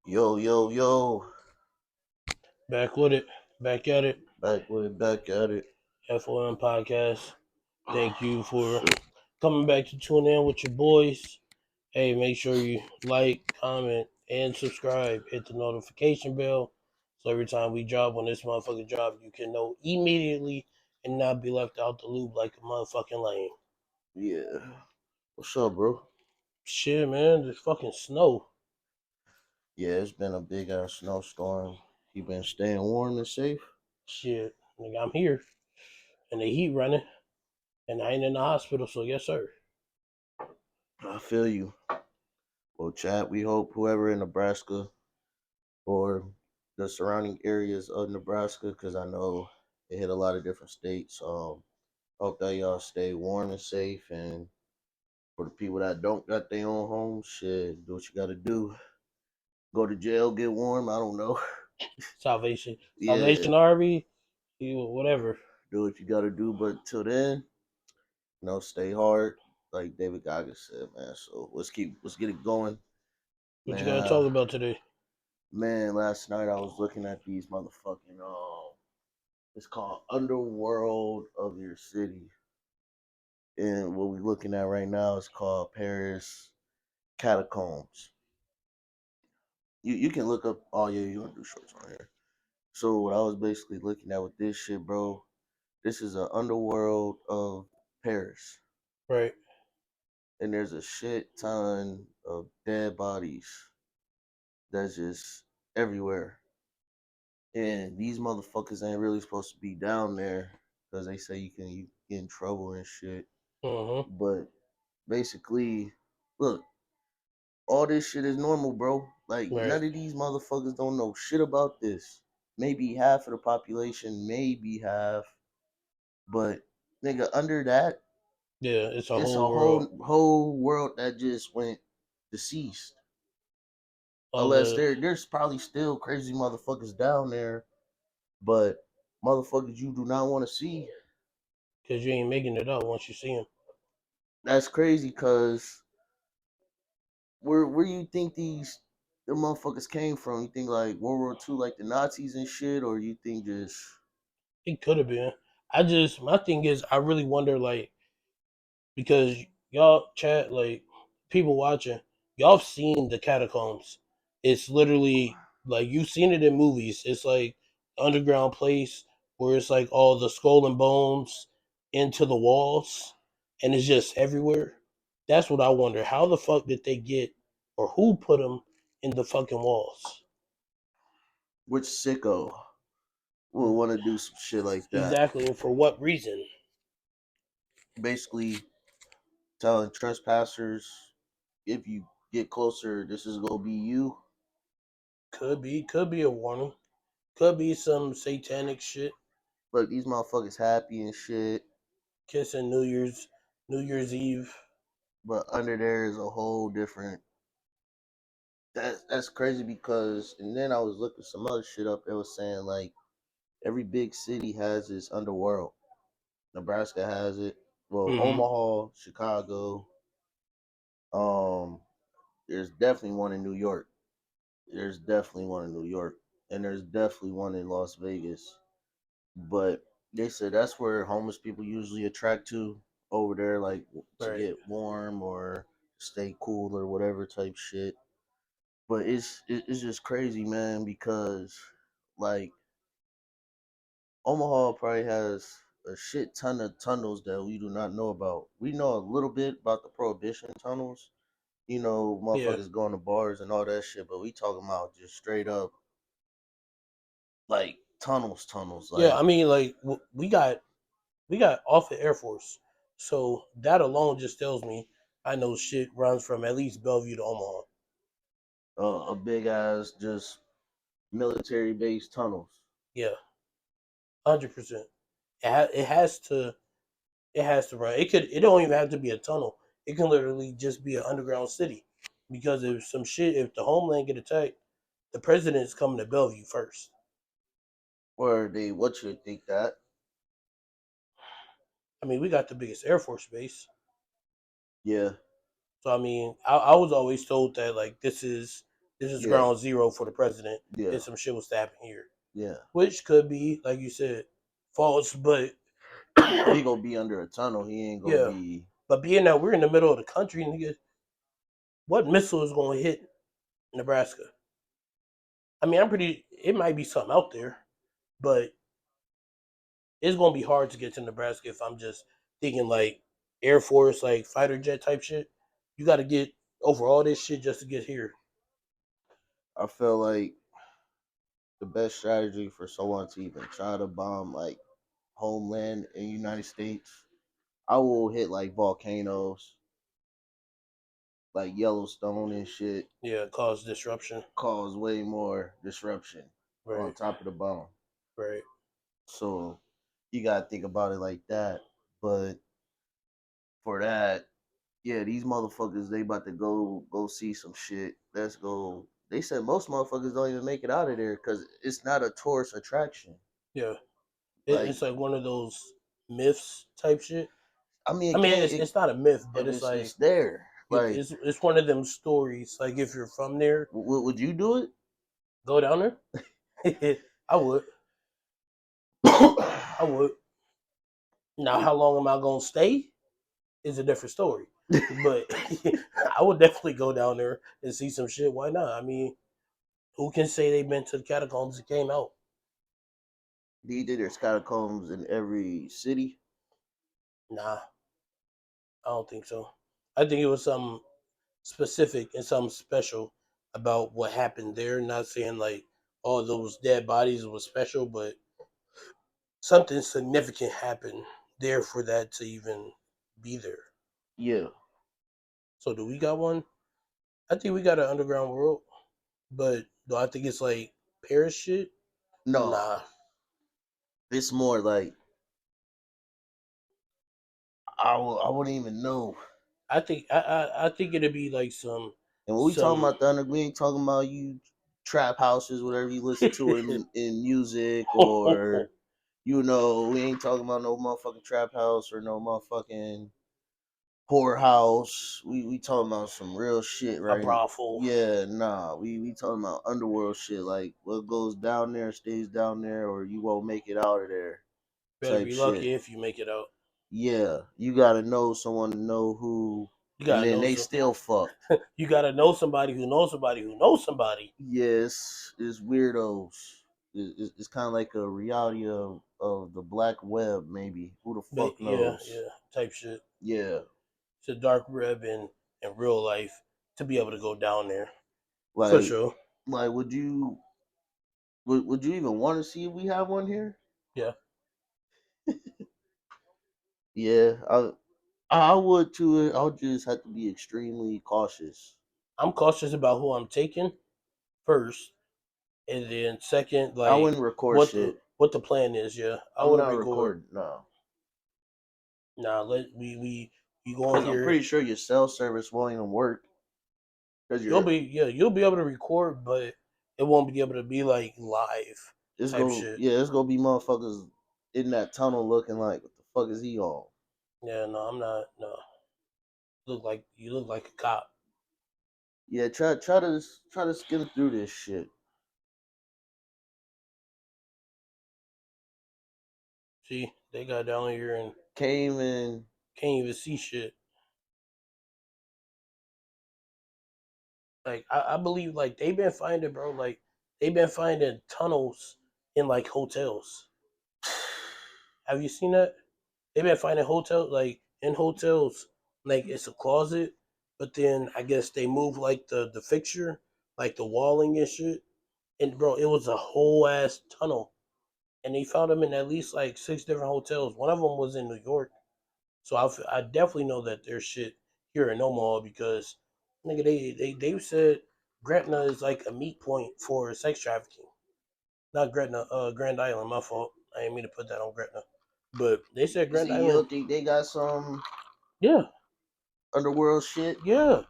Yo, yo, yo. Back with it. Back at it. Back with it, back at it. FOM podcast. Thank you for Shit. coming back to tune in with your boys. Hey, make sure you like, comment, and subscribe. Hit the notification bell. So every time we drop, when this motherfucker drop, you can know immediately and not be left out the loop like a motherfucking lame. Yeah. What's up, bro? Shit, man, this fucking snow. Yeah, it's been a big ass snowstorm. You been staying warm and safe? Shit, nigga, I'm here. And the heat running. And I ain't in the hospital, so yes, sir. I feel you. Well, chat, we hope whoever in Nebraska or the surrounding areas of Nebraska, because I know it hit a lot of different states. Hope that y'all stay warm and safe. And for the people that don't got their own homes, shit, do what you gotta do. Go to jail, get warm. I don't know. Salvation. Yeah, Salvation Army, whatever. do what you gotta do. But till then, stay hard, like David Goggins said, man. So let's get it going, What you man. gotta talk about today? Man, last night I was looking at these motherfucking it's called Underworld of Your City, and what we're looking at right now is called Paris Catacombs. You can look up. Oh yeah, you want to do shorts on here. So what I was basically looking at with this shit, bro. This is an underworld of Paris, Right. and there's a shit ton of dead bodies that's just everywhere. And these motherfuckers ain't really supposed to be down there because they say you get in trouble and shit. Mm-hmm. But basically, look, all this shit is normal, bro. Like Right. none of these motherfuckers don't know shit about this. Maybe half of the population, maybe half, but nigga, under that, Yeah, it's a it's whole a world whole world that just went deceased. of Unless the there's probably still crazy motherfuckers down there, but motherfuckers you do not want to see. because you ain't making it up once you see him. That's crazy because where you think the motherfuckers came from? You think like World War II, like the Nazis and shit, or you think just It could have been. My thing is, I really wonder, like, because y'all chat, like, people watching, y'all have seen the catacombs. It's literally like you've seen it in movies. It's like underground place where it's like all the skull and bones into the walls, and it's just everywhere. That's what I wonder. How the fuck did they get, or who put them in the fucking walls? which sicko would want to do some shit like that? Exactly, and for what reason? Basically, telling trespassers if you get closer, this is gonna be you. Could be a warning. Could be some satanic shit. Look, these motherfuckers happy and shit, Kissing New Year's Eve. but under there is a whole different. That's crazy because, and then I was looking some other shit up. It was saying like every big city has its underworld. Nebraska has it. Well, Mm-hmm. Omaha, Chicago. Um, there's definitely one in New York. There's definitely one in New York, and there's definitely one in Las Vegas. But they said that's where homeless people usually attract to over there, like to Right. get warm or stay cool or whatever type shit. But it's just crazy, man, because like Omaha probably has a shit ton of tunnels that we do not know about. We know a little bit about the prohibition tunnels, Yeah. motherfuckers going to bars and all that shit, but we talking about just straight up like tunnels, Yeah. like I mean, like we got off the Air Force, so that alone just tells me I know shit runs from at least Bellevue to Omaha. a big ass just military based tunnels. Yeah, 100%. It has to. It has to run. It could. It don't even have to be a tunnel. It can literally just be an underground city, because if the homeland get attacked, the president's coming to Bellevue first. Or they what you think that? I mean, we got the biggest Air Force base. Yeah. So I mean, I was always told that like this is Yeah, ground zero for the president yeah, if some shit was to happen here, yeah. which could be like you said false, but He gonna be under a tunnel. He ain't gonna yeah. be. But being that we're in the middle of the country, nigga, what missile is going to hit Nebraska? I mean, I'm pretty. It might be something out there, but it's going to be hard to get to Nebraska if I'm just thinking like Air Force, like fighter jet type shit. You got to get over all this shit just to get here. I feel like the best strategy for someone to even try to bomb like homeland in United States, I will hit like volcanoes, like Yellowstone and shit, Yeah, cause disruption. cause way more disruption on Right, top of the bomb. right. So you gotta think about it like that. But for that, yeah, these motherfuckers they about to go see some shit. Let's go. They said most motherfuckers don't even make it out of there because it's not a tourist attraction. Yeah, Like, it's like one of those myths type shit. I mean, I it mean, can't. it's not a myth, but it's It's like there. Like, it's one of them stories. Like if you're from there, would you do it? go down there. I would. I would. Now, how long am I gonna stay is a different story. But I would definitely go down there and see some shit. Why not? I mean, who can say they've been to the catacombs that came out? Do you think there's catacombs in every city? Nah, I don't think so. I think it was something specific and something special about what happened there. Not saying like all those dead bodies was special, but something significant happened there for that to even be there. Yeah. So do we got one? I think we got an underground world, but do I think it's like Paris shit? No, Nah. it's more like I wouldn't even know. I think it'd be like And when we talking some about the under, we ain't talking about you trap houses, whatever you listen to in music, or we ain't talking about no motherfucking trap house or no motherfucking whorehouse. We talking about some real shit, a right? brothel. Yeah, nah. We talking about underworld shit, like what goes down there stays down there, or you won't make it out of there, Better type be shit. lucky if you make it out. Yeah, you gotta know someone to know who, You and gotta then know they some. still fucked. You gotta know somebody who knows somebody who knows somebody. Yes, it's weirdos. It's kind of like a reality of the black web, maybe. Who the But fuck yeah, knows? yeah, type shit. Yeah, It's a dark web in real life to be able to go down there for like sure. would you even want to see if we have one here? Yeah, Yeah, I would too. I'll just have to be extremely cautious. I'm cautious about who I'm taking first, and then second, I like wouldn't record shit. what the plan is. Yeah, I I'm wouldn't not record. recording. No, Nah, let we go in I'm here. pretty sure your cell service won't even work because You'll you're. be you'll be able to record, but it won't be able to be like live type shit. It's gonna be motherfuckers in that tunnel looking like, what the fuck is he on? Yeah, no, I'm not. No, you look like a cop. Yeah, try to skim through this shit. See, they got down here and Came in. can't even see shit. Like I believe like they've been finding, bro. Like they've been finding tunnels in like hotels. Have you seen that? They've been finding hotels like in hotels, like it's a closet, but then I guess they move like the fixture, like the walling and shit. And bro, it was a whole ass tunnel, and they found them in at least like six different hotels. One of them was in New York, so I definitely know that there's shit here in Omaha because nigga they said Gretna is like a meet point for sex trafficking. Not Gretna, Grand Island. My fault. I didn't mean to put that on Gretna, but they said Grand See, you Island. don't think they got some Yeah, underworld shit yeah.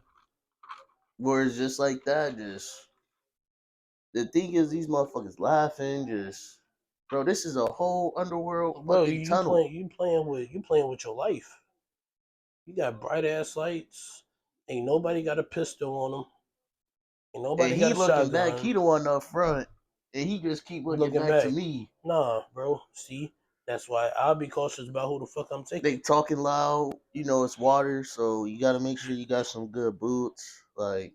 where it's just like that? Just the thing is, these motherfuckers laughing. Just bro, this is a whole underworld Bro, fucking tunnel. you playing with your life. You got bright ass lights. Ain't nobody got a pistol on him. Ain't And nobody got he a looking back, shotgun. he the one up front, and he just keep looking Looking back to back, me. nah, bro. See, that's why I'll be cautious about who the fuck I'm They taking. talking loud, it's water, so you gotta make sure you got some good boots. Like,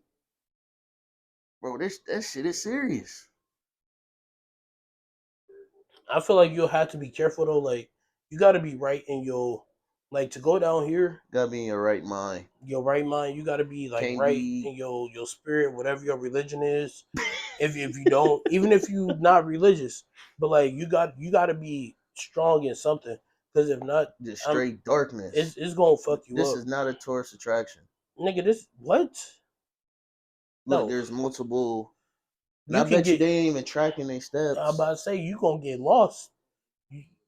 bro, this that shit is serious. I feel like you'll have to be careful though. Like, you got to be right in your, like, to go down here, Gotta be in your right mind. your right mind. You got to be like Can't right be in your spirit, whatever your religion is. If you don't, even if you not religious, but like you got to be strong in something. Because if not, just I'm straight darkness. it's gonna fuck you This up, is not a tourist attraction. nigga. This what? Look, No, there's multiple, and you I can bet you get. they ain't even tracking their I'm steps. about to say you gonna get lost.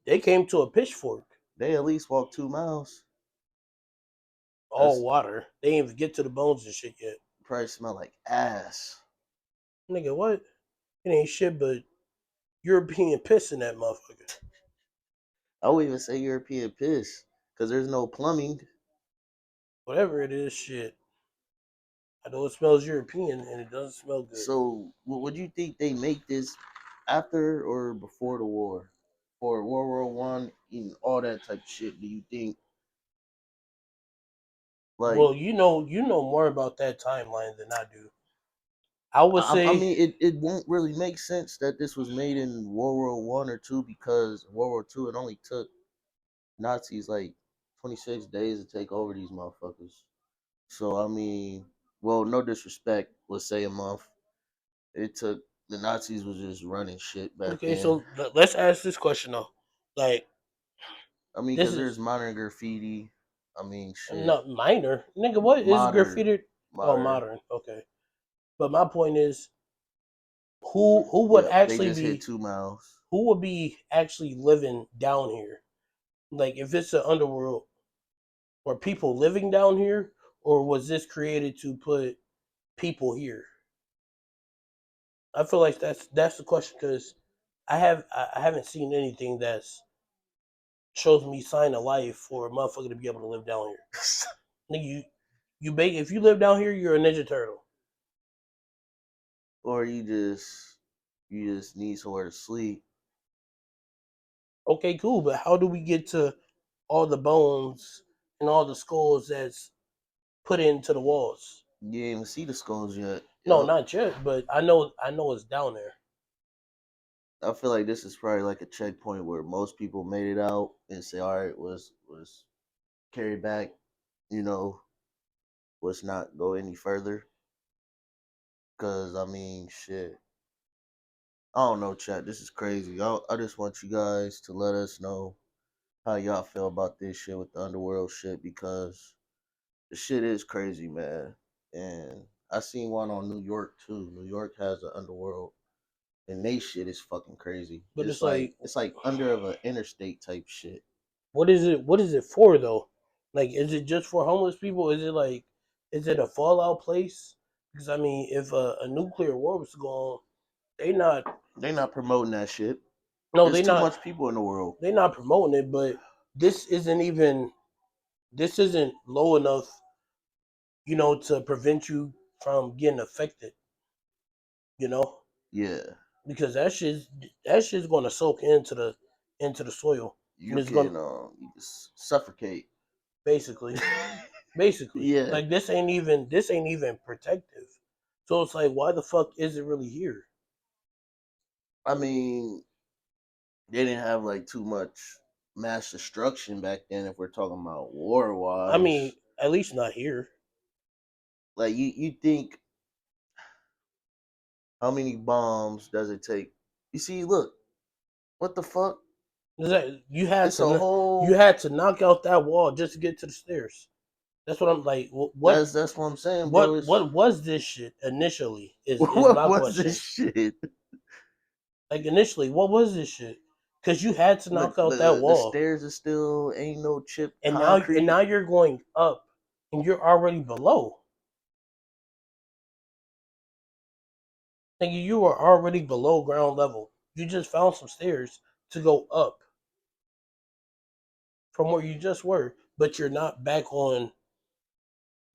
They came to a pitchfork. They at least walk 2 miles. All That's water. They ain't even get to the bones and shit yet. probably smell like ass. Nigga, what? It ain't shit but European piss in that motherfucker. I would even say European piss because there's no plumbing. Whatever it is, shit. I know it smells European and it doesn't smell good. So, would you think they make this after or before the war, for World War I and all that type of shit? Do you think like? Well, you know more about that timeline than I do. I would I say mean, it won't really make sense that this was made in World War I or II because World War II it only took Nazis like 26 days to take over these motherfuckers. So I mean, well, no disrespect, let's say a month. It took the Nazis was just running shit back okay. then. So let's ask this question though. Like I mean, this because there's is modern graffiti. I mean, shit, not minor, nigga. What is modern, graffiti? Oh, modern. modern. Okay, but my point is, who would Yep, they actually just hit be 2 miles. who would be actually living down here? Like if it's an underworld, or people living down here, or was this created to put people here? I feel like that's the question because I haven't seen anything that's shows me sign of life for a motherfucker to be able to live down here. Nigga, if you live down here, you're a Ninja Turtle. Or you just need somewhere to sleep. Okay, cool, but how do we get to all the bones and all the skulls that's put into the walls? You ain't even see the skulls yet. No, Yep. not yet, but I know it's down there. I feel like this is probably like a checkpoint where most people made it out and say, all right, was carry back, you know, let's not go any further. Cause I mean, shit. I don't know, chat. This is crazy. I just want you guys to let us know how y'all feel about this shit with the underworld shit because the shit is crazy, man. And I seen one on New York too. New York has an underworld, and they shit is fucking crazy. But It's it's like like, it's like under of an interstate type shit. what is it? What is it for though? Like, is it just for homeless people? Is it like, is it a fallout place? Because I mean, if a nuclear war was to go on, they not They not promoting that shit. no, There's too much people in the world. they not promoting it. But this isn't even this isn't low enough, to prevent you from getting affected. You know, Yeah, because that shit's gonna soak into the soil, and you it's gonna can suffocate. basically. Basically, Yeah, like this ain't even protective. So it's like, why the fuck is it really here? I mean they didn't have like too much mass destruction back then. If we're talking about war I mean, wise, at least not here. like you think how many bombs does it take? You see, look, what the fuck? Is that It's a you whole. had to knock out that wall just to get to the stairs. That's what I'm like. What That's what I'm saying, bro. what It's what was this shit initially? Is what my was this question. shit? Like initially, what was this shit? Because you had to Look, knock out that the wall, stairs are still ain't no chip and now concrete. you're going up, and you're already below. Nigga, you are already below ground level. You just found some stairs to go up from where you just were, but you're not back on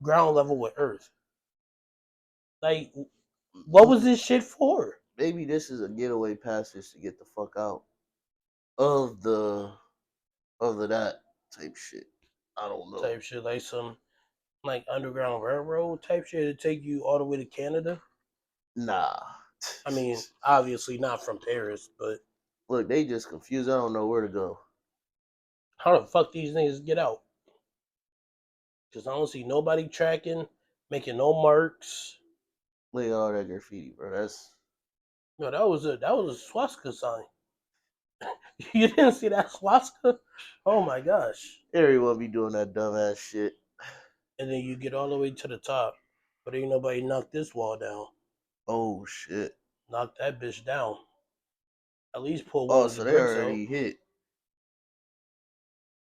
ground level with Earth. Like, what was this shit for? Maybe this is a getaway passage to get the fuck out of the that type shit. I don't know. Type shit, like some like underground railroad type shit to take you all the way to Canada. Nah. I mean, obviously not from Paris, but Look, they just confused. I don't know where to go. how the fuck these niggas get out? Because I don't see nobody tracking, making no marks. Look at all that graffiti, bro. That's No, that was a swastika sign. You didn't see that swastika? Oh my gosh! everyone be doing that dumbass shit. And then you get all the way to the top, but ain't nobody knocked this wall down. Oh shit. Knock that bitch down. At least pull one Oh, of the so they bricks out. already hit.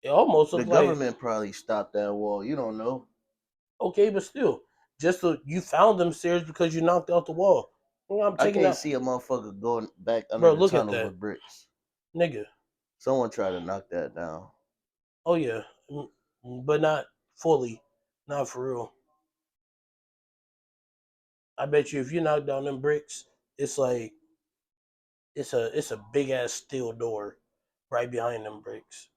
It almost The looked like government probably stopped that wall. You don't know. okay, but still, just so you found them stairs because you knocked out the wall. You know, I'm I taking can't out, see a motherfucker going back under bro. the Look at tunnel that, with bricks. nigga. Someone tried to knock that down. Oh yeah, but not fully, not for real. I bet you if you knock down them bricks, it's like it's a big ass steel door right behind them bricks.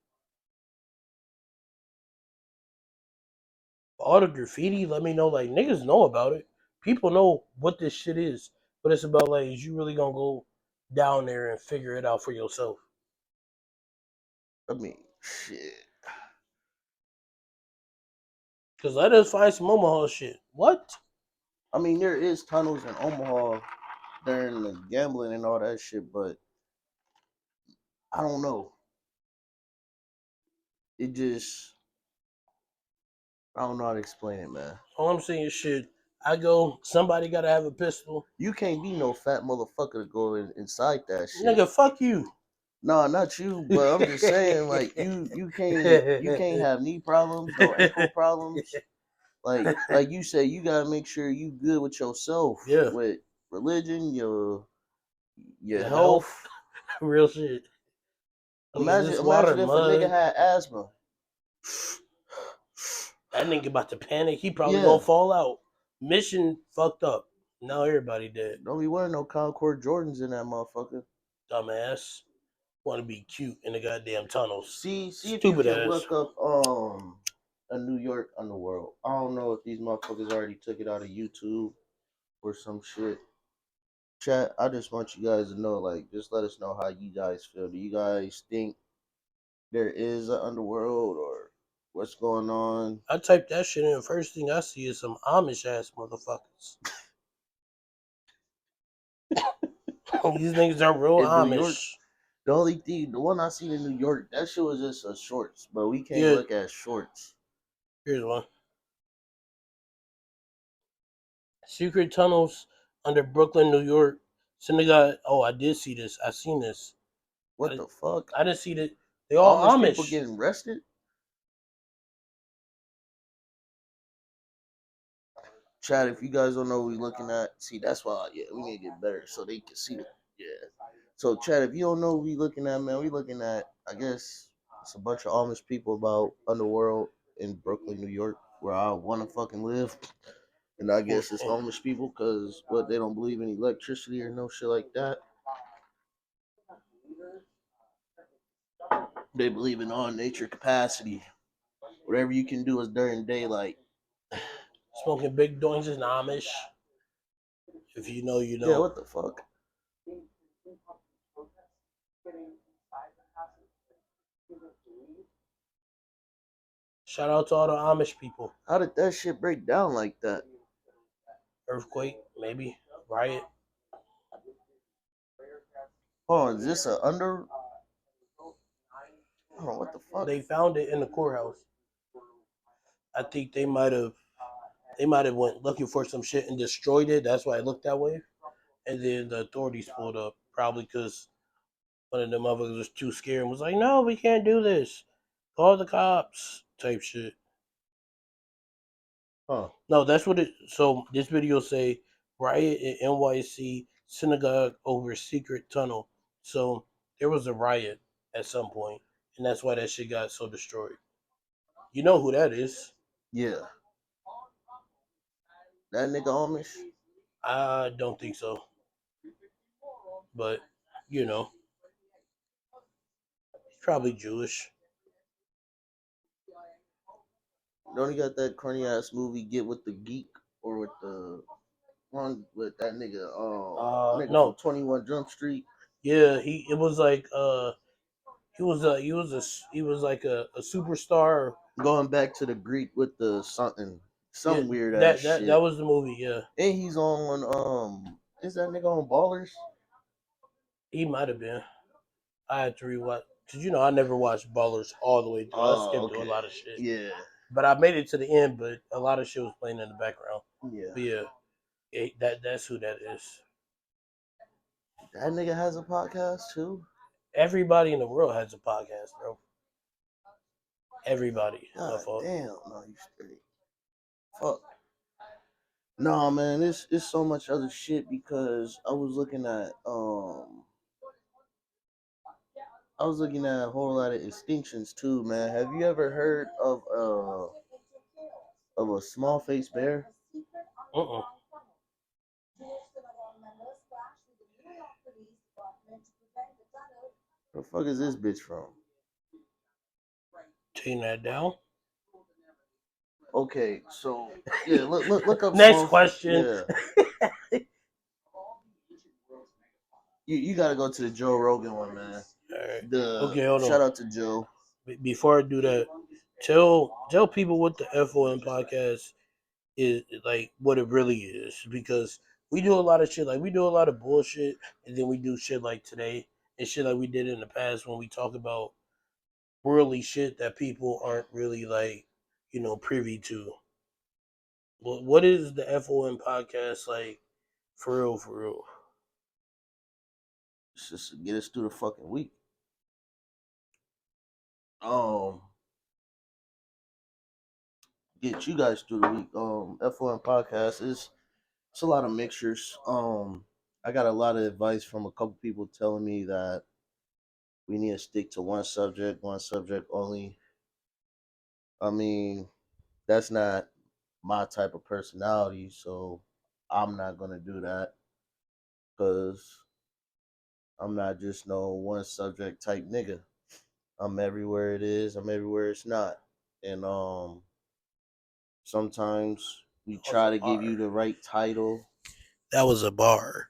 All the graffiti, let me know. Like niggas know about it. People know what this shit is, but it's about like is you really gonna go down there and figure it out for yourself? I mean, shit. Cause let us find some Omaha shit. What? I mean, there is tunnels in Omaha during the gambling and all that shit, but I don't know. It just I don't know how to explain it, man. All I'm saying is shit. I go. Somebody gotta have a pistol. You can't be no fat motherfucker to go inside that shit. Nigga, fuck you. No, not you, but I'm just saying, like you can't have knee problems, no ankle problems. Like you say, you gotta make sure you good with yourself, Yeah, with religion, your the health, health. real shit. Nigga, this water Imagine if a nigga mud. had asthma. That nigga about to panic. He probably Yeah, gonna fall out. Mission fucked up. Now everybody dead. don't be wearing no Concord Jordans in that motherfucker. Dumbass. Want to be cute in the goddamn tunnels. See if you Stupid can ass. look up a New York underworld. I don't know if these motherfuckers already took it out of YouTube or some shit. Chat, I just want you guys to know, like, just let us know how you guys feel. Do you guys think there is an underworld or what's going on? I typed that shit in. The first thing I see is some Amish ass motherfuckers. These niggas are real In New York, Amish. the only thing, the one I seen in New York, that shit was just a shorts, but we can't Yeah, look at shorts. here's one. Secret tunnels under Brooklyn, New York. Synagogue. Oh, I did see this. I seen this. What the fuck? I didn't see that. They all Amish people Amish. getting arrested? Chat, if you guys don't know what we're looking at, see, that's why, yeah, we need to get better so they can see it. Yeah. So, Chad, if you don't know what we looking at, man, we looking at, I guess, it's a bunch of Amish people about Underworld in Brooklyn, New York, where I want to fucking live. And I guess it's Amish people because, what, they don't believe in electricity or no shit like that. They believe in all nature capacity. Whatever you can do is during daylight. Smoking big doings is Amish. If you know, you Yeah, know. what the fuck? Shout out to all the Amish people. How did that shit break down like that? Earthquake, maybe. Riot. Oh, is this a under? Oh, what the fuck? They found it in the courthouse. I think they might have went looking for some shit and destroyed it. That's why it looked that way. And then the authorities pulled up, probably because one of the motherfuckers was too scared and was like, "No, we can't do this. Call the cops." Type shit. Huh. No, that's what it. So this video say riot in NYC synagogue over secret tunnel. So there was a riot at some point, and that's why that shit got so destroyed. You know who that is? Yeah. That nigga Amish? I don't think so, but you know, he's probably Jewish. Don't he got that corny ass movie Get with the Geek or with the one with that nigga from No, 21 Jump Street? yeah, it was like he was like a superstar. Going back to the Greek with the something Yeah, some weird ass that shit. was the movie. Yeah, And he's on is that nigga on Ballers? he might have been. I had to rewatch because I never watched Ballers all the way through. I Oh, skipped through a okay. lot of shit, Yeah. but I made it to the end. But a lot of shit was playing in the background. Yeah. But yeah, that's who that is. That nigga has a podcast too? Everybody in the world has a podcast, bro. Everybody. My God fault. damn. No, you straight. Fuck. No, man, it's so much other shit because I was looking at a whole lot of extinctions too, man. Have you ever heard of a small faced bear? Uh-uh. Where the fuck is this bitch from? Taking that down. Okay, so yeah, look up Next small. question. Yeah, you gotta go to the Joe Rogan one, man. All right. The Okay, hold on. shout out to Joe. Before I do that, tell people what the FOM podcast is, like what it really is, because we do a lot of shit, like we do a lot of bullshit, and then we do shit like today and shit like we did in the past when we talk about worldly shit that people aren't really like privy to. What is the FOM podcast like for real, for real? It's just to get us through the fucking week. Um, get you guys through the week. F1 podcast is it's a lot of mixtures. I got a lot of advice from a couple people telling me that we need to stick to one subject only. I mean, that's not my type of personality, so I'm not gonna do that because I'm not just no one subject type nigga. I'm everywhere it is. I'm everywhere it's not, and sometimes we try to give you the right title. That was a bar.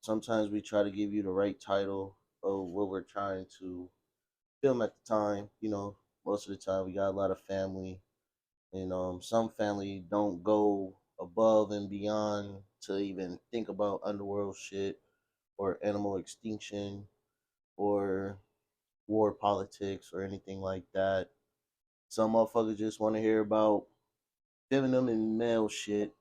Sometimes we try to give you the right title of what we're trying to film at the time. Most of the time we got a lot of family, and some family don't go above and beyond to even think about underworld shit or animal extinction or war politics or anything like that. Some motherfuckers just want to hear about feminine and male shit.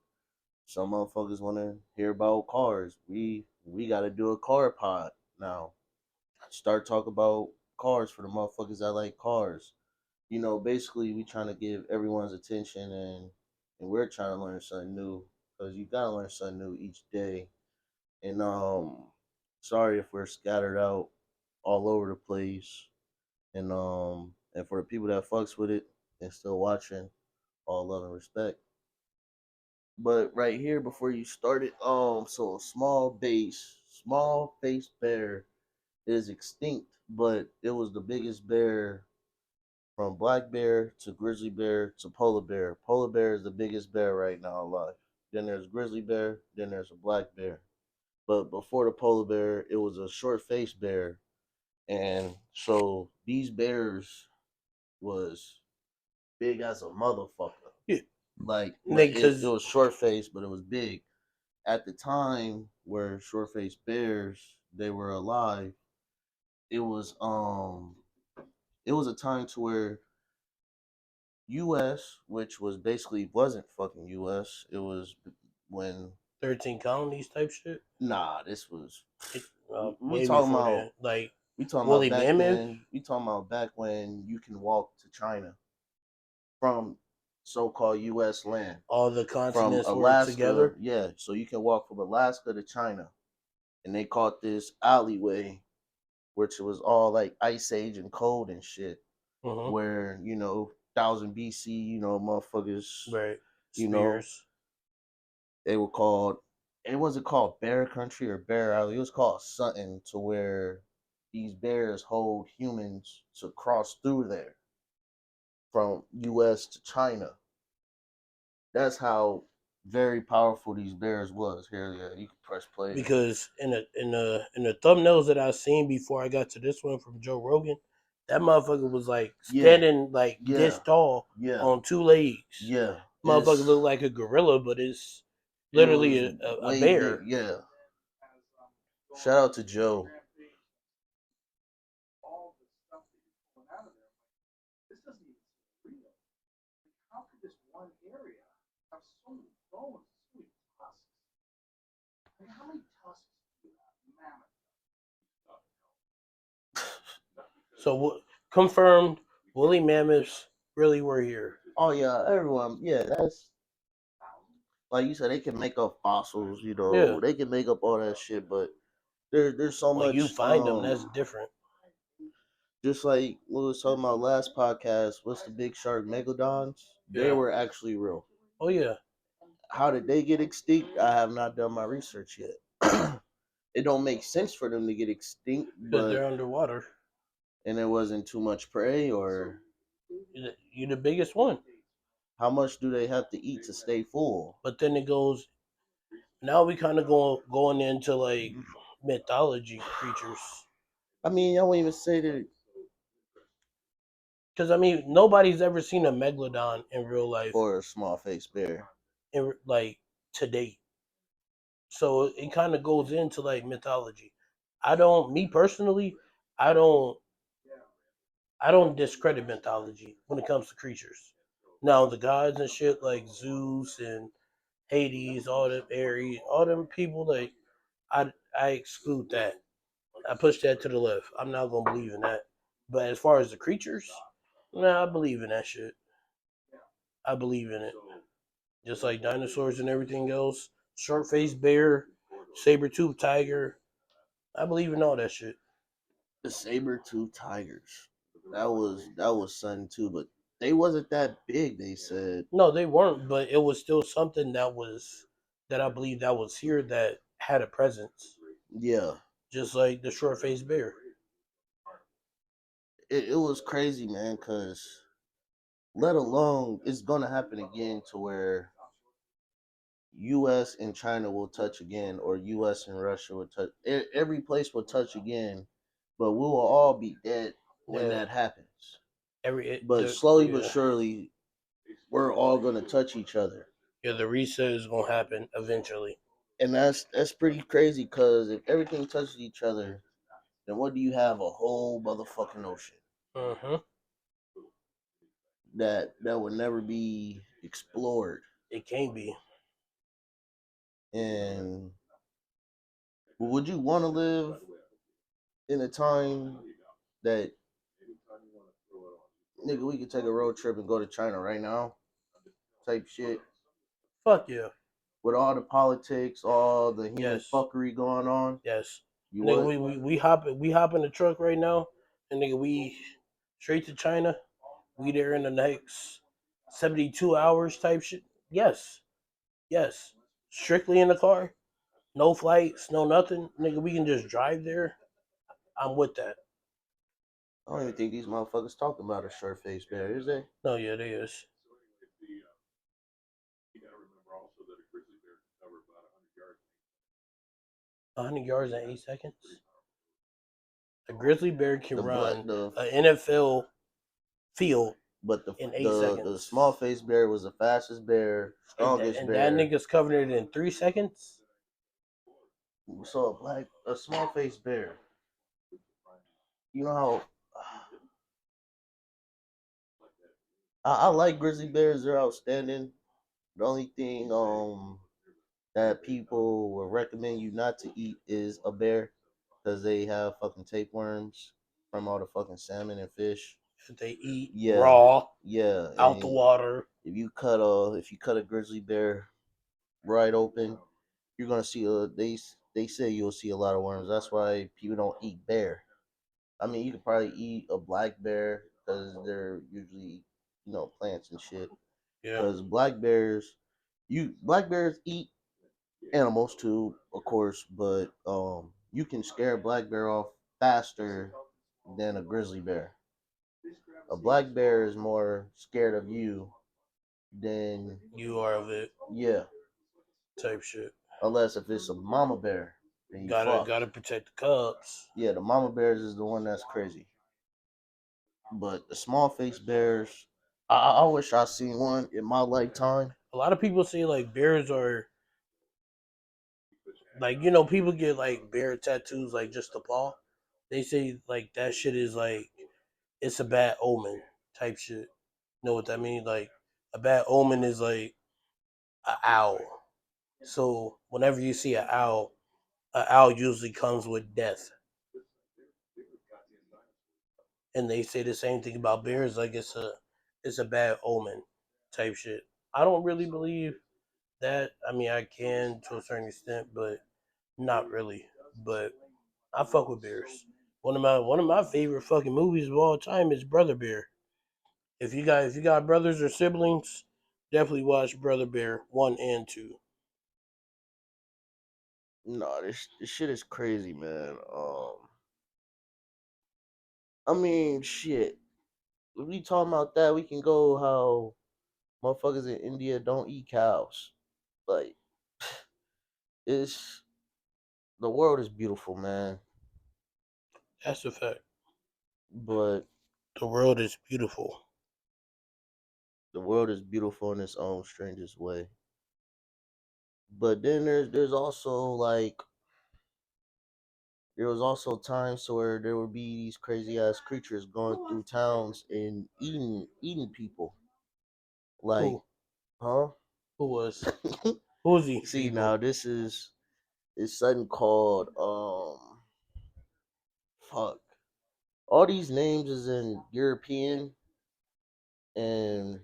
Some motherfuckers want to hear about cars. We got to do a car pod now. Start talking about cars for the motherfuckers that like cars. Basically we trying to give everyone's attention, and we're trying to learn something new because you gotta learn something new each day. And sorry if we're scattered out all over the place. And for the people that fucks with it and still watching, all love and respect. But right here before you started, so small faced bear is extinct, but it was the biggest bear from black bear to grizzly bear to polar bear. Polar bear is the biggest bear right now alive. Then there's grizzly bear, then there's a black bear. But before the polar bear, it was a short faced bear. And so these bears was big as a motherfucker. Yeah, But it because was short faced, but it was big. At the time where short faced bears they were alive, it was um it was a time to where US, which was basically wasn't fucking US. It was when 13 colonies type shit. this was It, we way talking before about that, like we talking about Woolly back Mammoth, when we talking about back when you can walk to China from so-called US land. all the From continents were Alaska, together. yeah, so you can walk from Alaska to China. And they caught this alleyway, which was all like ice age and cold and shit, Mm-hmm. where 1000 BC, motherfuckers, Right. you know, Spears. they were called. It wasn't called Bear Country or Bear Island. It was called something to where these bears hold humans to cross through there from U.S. to China. That's how very powerful these bears was. Here, yeah, you can press play. Because in the thumbnails that I seen before I got to this one from Joe Rogan, that motherfucker was like Yeah, standing like this yeah, tall yeah, on two legs. yeah. Motherfucker look like a gorilla, but it's It literally was a way bear. big. Yeah. Shout out to Joe. So confirmed, woolly mammoths really were here. Oh yeah, everyone. Yeah, that's like you said. They can make up fossils. You Yeah, know, they can make up all that shit. But there's so when you much. find them, that's different. Just like we was talking about last podcast. What's the big shark megalodons? They Yeah. were actually real. Oh yeah. How did they get extinct? I have not done my research yet. It don't make sense for them to get extinct, Because but they're underwater. and there wasn't too much prey, or You're the biggest one. how much do they have to eat to stay full? But then it goes. Now we kind of going into like mythology creatures. I mean, I won't even say that. Because I mean, nobody's ever seen a megalodon in real life, Or a small faced bear. in like to date. So it kind of goes into like mythology. Me personally, I don't, I don't discredit mythology when it comes to creatures. Now the gods and shit like Zeus and Hades, all them Ares, all them people, like I exclude that. I push that to the left. I'm not gonna believe in that. But as far as the creatures, nah, I believe in that shit. I believe in it. Just like dinosaurs and everything else. Short faced bear, saber tooth tiger. I believe in all that shit. The saber tooth tigers. That was something too, but they wasn't that big. They said, No, they weren't, but it was still something that I believe that was here that had a presence. yeah, Just like the short faced bear. it was crazy, man. Cause let alone it's gonna happen again to where U.S. and China will touch again, or U.S. and Russia will touch. Every place will touch again, but we will all be dead when Yeah. that happens. Every it, But the slowly but yeah. surely, we're all gonna touch each other, Yeah, the reset is gonna happen eventually. and that's pretty crazy. Cause if everything touches each other, then what do you have? A whole motherfucking ocean Mm-hmm. that would never be explored. It can't be. And would you want to live in a time that nigga we could take a road trip and go to China right now, type shit, Fuck yeah. with all the politics, all the human Yes. fuckery going on? Yes. You Nigga, would? we hop in the truck right now, and nigga, we straight to China. We there in the next 72 hours type shit. Yes. Yes. Strictly in the car. No flights, no nothing. Nigga, we can just drive there. I'm with that. I don't even think these motherfuckers talking about a short face bear, is they? No, yeah, there is. 100 yards in 8 seconds. A grizzly bear can The black run the an NFL field but the in eight the seconds. small face bear was the fastest bear, strongest And that bear. nigga's covering it in 3 seconds. So a small face bear. You know how I like grizzly bears, they're outstanding. The only thing that people will recommend you not to eat is a bear because they have fucking tapeworms from all the fucking salmon and fish. If they eat Yeah, raw, yeah. out the And water. if you cut a grizzly bear right open, you're gonna see they say you'll see a lot of worms. That's why people don't eat bear. I mean, you could probably eat a black bear because they're usually plants and shit. Yeah. Because black bears eat. animals too, of course, but you can scare a black bear off faster than a grizzly bear. A black bear is more scared of you than You are of it yeah, type shit. unless if it's a mama bear, then you Gotta fucked. gotta protect the cubs. Yeah, the mama bears is the one that's crazy. But the small face bears, I wish I seen one in my lifetime. A lot of people say like bears are like people get like bear tattoos like just the paw. They say like that shit is like it's a bad omen type shit. Know what that means? Like a bad omen is like an owl. So whenever you see an owl usually comes with death. And they say the same thing about bears, like it's a bad omen type shit. I don't really believe that. I mean, I can to a certain extent, but not really. But I fuck with bears. One of my favorite fucking movies of all time is Brother Bear. If you got brothers or siblings, definitely watch Brother Bear 1 and 2. No, this shit is crazy, man. I mean, shit. If we talking about that, we can go how motherfuckers in India don't eat cows. Like, it's the world is beautiful, man. That's a fact. But The world is beautiful. the world is beautiful in its own strangest way. But then there's also like there was also times where there would be these crazy ass creatures going through towns and eating people. Like, Who huh? who was who was these See now people? this is it's something called fuck. All these names is in European and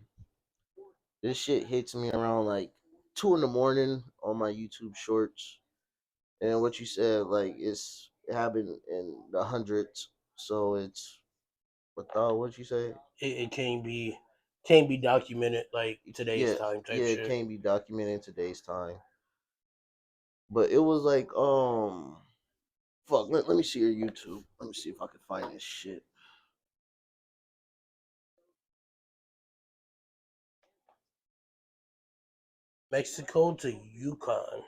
this shit hits me around like 2 in the morning on my YouTube shorts. And what you said, like it happened in the hundreds. So it's what you say? It can't be documented like today's Yeah, time type yeah, it shit. can't be documented in today's time. But it was like fuck, let me see your YouTube. Let me see if I can find this shit. Mexico to Yukon.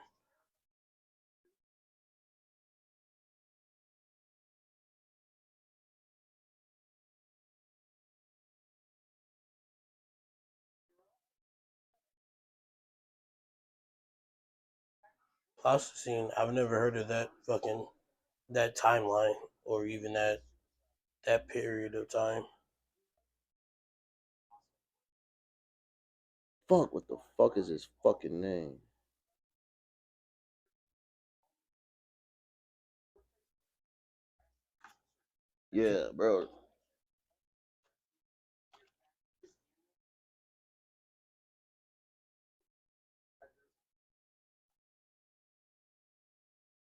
Plasticine. I've never heard of that timeline or even that period of time. Fuck, what the fuck is his fucking name? Yeah, bro.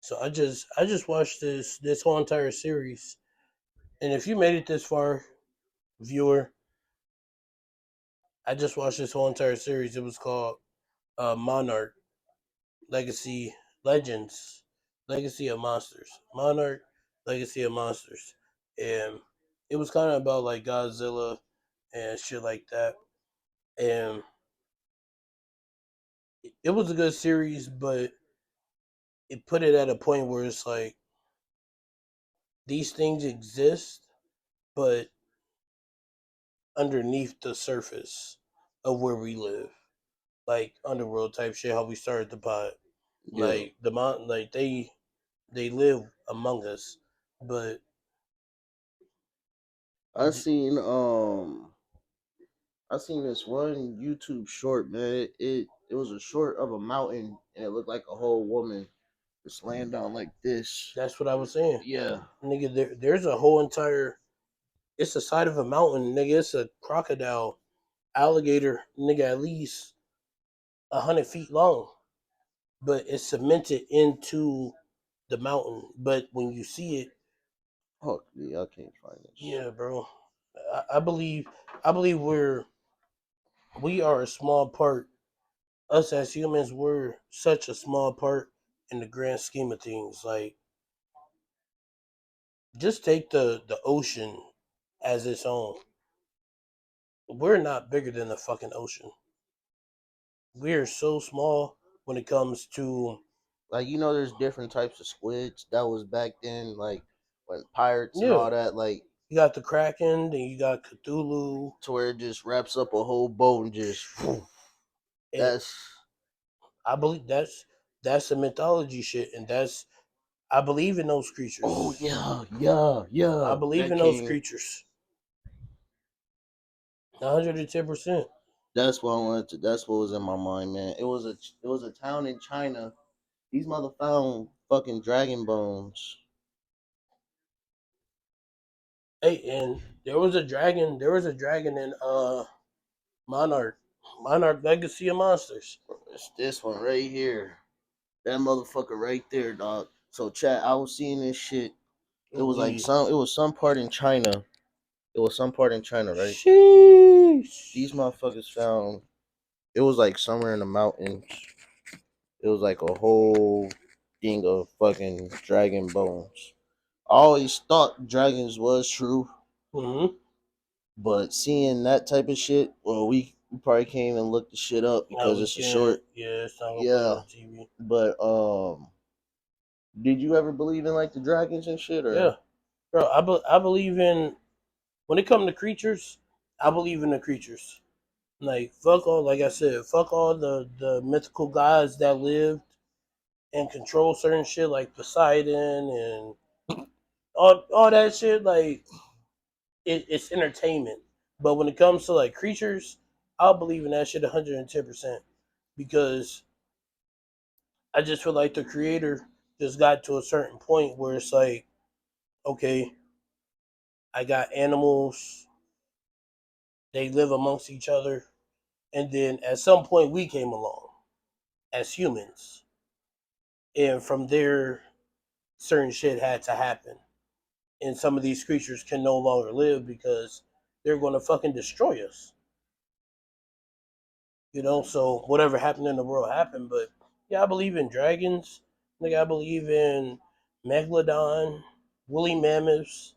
So I just watched this whole entire series. And if you made it this far, viewer, I just watched this whole entire series. It was called Monarch Legacy Legends, Legacy of Monsters. Monarch Legacy of Monsters. And it was kind of about like Godzilla and shit like that. And it was a good series, but it put it at a point where it's like these things exist, but underneath the surface of where we live, like underworld type shit. How we started the pod, Yeah. like like they live among us, but I seen I seen this one YouTube short, man. It was a short of a mountain and it looked like a whole woman just laying down like this. that's what I was saying, Yeah. nigga. There's a whole entire. It's the side of a mountain, nigga. It's a crocodile, alligator, nigga. At least 100 feet long, but it's cemented into the mountain. But when you see it, Fuck me, I can't find this. yeah, bro. I believe we are a small part us as humans, we're such a small part in the grand scheme of things. Like, just take the ocean as its own. We're not bigger than the fucking ocean. We're so small when it comes to Like there's different types of squids that was back then, like when pirates and yeah. all that, like You got the Kraken, then you got Cthulhu, to where it just wraps up a whole boat and just and that's I believe that's the mythology shit, and that's I believe in those oh creatures. yeah, yeah, I yeah. believe That in those came. creatures. 110%. That's what I wanted to. That's what was in my mind, man. It was a town in China. These mother found fucking dragon bones. Hey, and there was a dragon. There was a dragon in Monarch, Monarch Legacy of Monsters. It's this one right here. That motherfucker right there, dog. So chat, I was seeing this shit. It was like We it was some part in China. It was some part in China, right? These sheesh. motherfuckers found it was like somewhere in the mountains. It was like a whole thing of fucking dragon bones. I always thought dragons was true, Mm-hmm. but seeing that type of shit, well, we probably can't even look the shit up Now because we it's a can't. short. Yeah, it's not gonna play Yeah, on TV. but did you ever believe in like the dragons and shit, Yeah, or bro. I believe in when it comes to creatures. I believe in the creatures. Like fuck all. Like I said, fuck all the mythical gods that lived and control certain shit like Poseidon and all that shit. Like it's entertainment. But when it comes to like creatures, I'll believe in that shit 110% because I just feel like the creator just got to a certain point where it's like, okay, I got animals, they live amongst each other, and then at some point we came along as humans, and from there, certain shit had to happen, and some of these creatures can no longer live because they're going to fucking destroy us. So whatever happened in the world happened. But yeah, I believe in dragons. I believe in megalodon, woolly mammoths.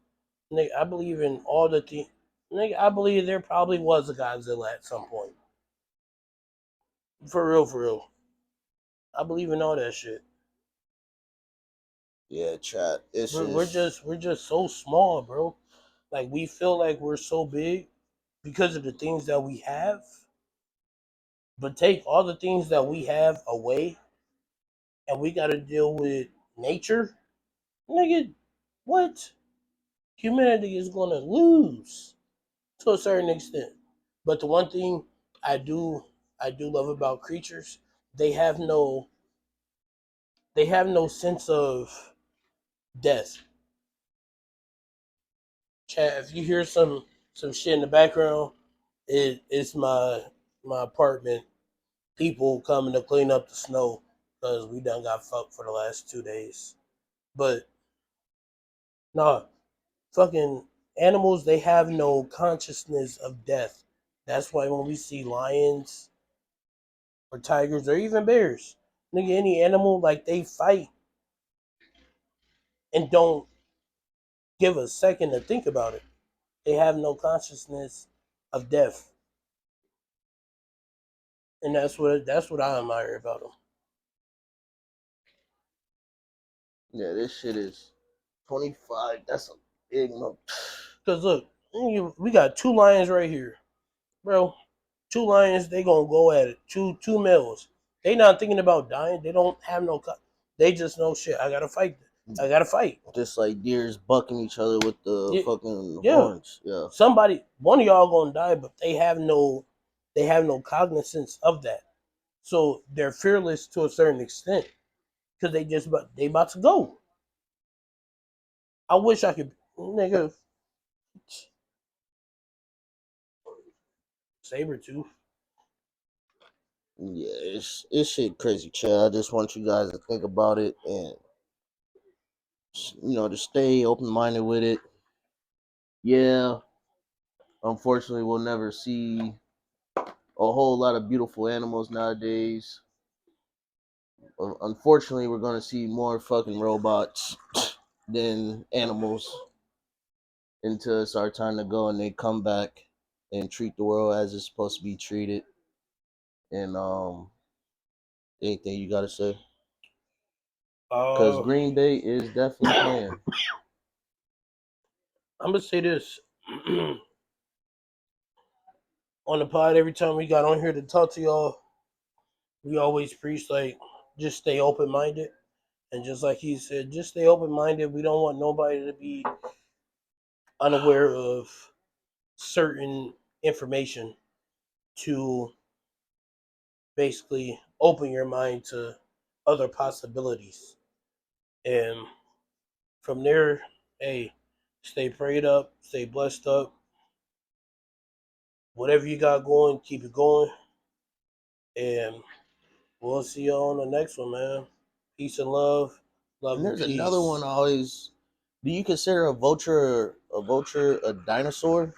I believe in all the things. I believe there probably was a Godzilla at some point. For real, for real. I believe in all that shit. yeah, chat? It's We're just just so small, bro. Like we feel like we're so big because of the things that we have. But take all the things that we have away, and we got to deal with nature. Nigga, what? Humanity is gonna lose to a certain extent. But the one thing I do I do love about creatures, they have no they have no sense of death. Chat, if you hear some shit in the background, it's my apartment. People coming to clean up the snow because we done got fucked for the last 2 days. But nah, fucking animals, they have no consciousness of death. That's why when we see lions or tigers or even bears, nigga, any animal, like they fight and don't give a second to think about it. They have no consciousness of death, and that's what I admire about them. yeah. This shit is 25. That's a big number. Cause look, we got two lions right here, bro. Two lions, they gonna go at it. Two males. They not thinking about dying. They don't have no. They just know shit. I gotta fight. I gotta fight. Just like deers bucking each other with the Yeah, fucking yeah. horns. Yeah. One of y'all gonna die, but they have no cognizance of that. So they're fearless to a certain extent because they about to go. I wish I could, nigga, saber tooth. Yeah, it's shit crazy, Chad. I just want you guys to think about it and to stay open minded with it. Yeah, unfortunately, we'll never see a whole lot of beautiful animals nowadays. Unfortunately, we're gonna see more fucking robots than animals until it's our time to go and they come back and treat the world as it's supposed to be treated. And anything you gotta say? Because Uh, Green Bay is definitely playing. I'm gonna say this on the pod. Every time we got on here to talk to y'all, we always preach like just stay open minded, and just like he said, just stay open minded. We don't want nobody to be unaware of certain information to basically open your mind to other possibilities. And from there, hey, stay prayed up, stay blessed up. Whatever you got going, keep it going. And we'll see you on the next one, man. Peace and love. Love And and there's another one peace. I always. Do you consider a vulture a dinosaur?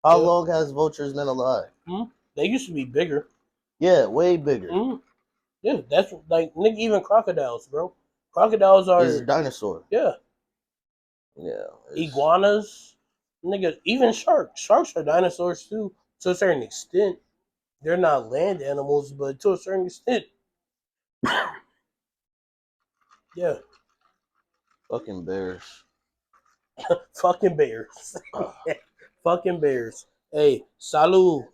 How Yeah. long has vultures been alive? Mm-hmm. They used to be bigger. Yeah, way bigger. Mm-hmm. Yeah, that's like nigga, even crocodiles, bro. Crocodiles Is a are dinosaur. yeah. Yeah, it's Iguanas, nigga, even sharks. Sharks are dinosaurs too, to a certain extent. They're not land animals, but to a certain extent, yeah. fucking bears. Fucking bears. Fucking bears. Hey, salud.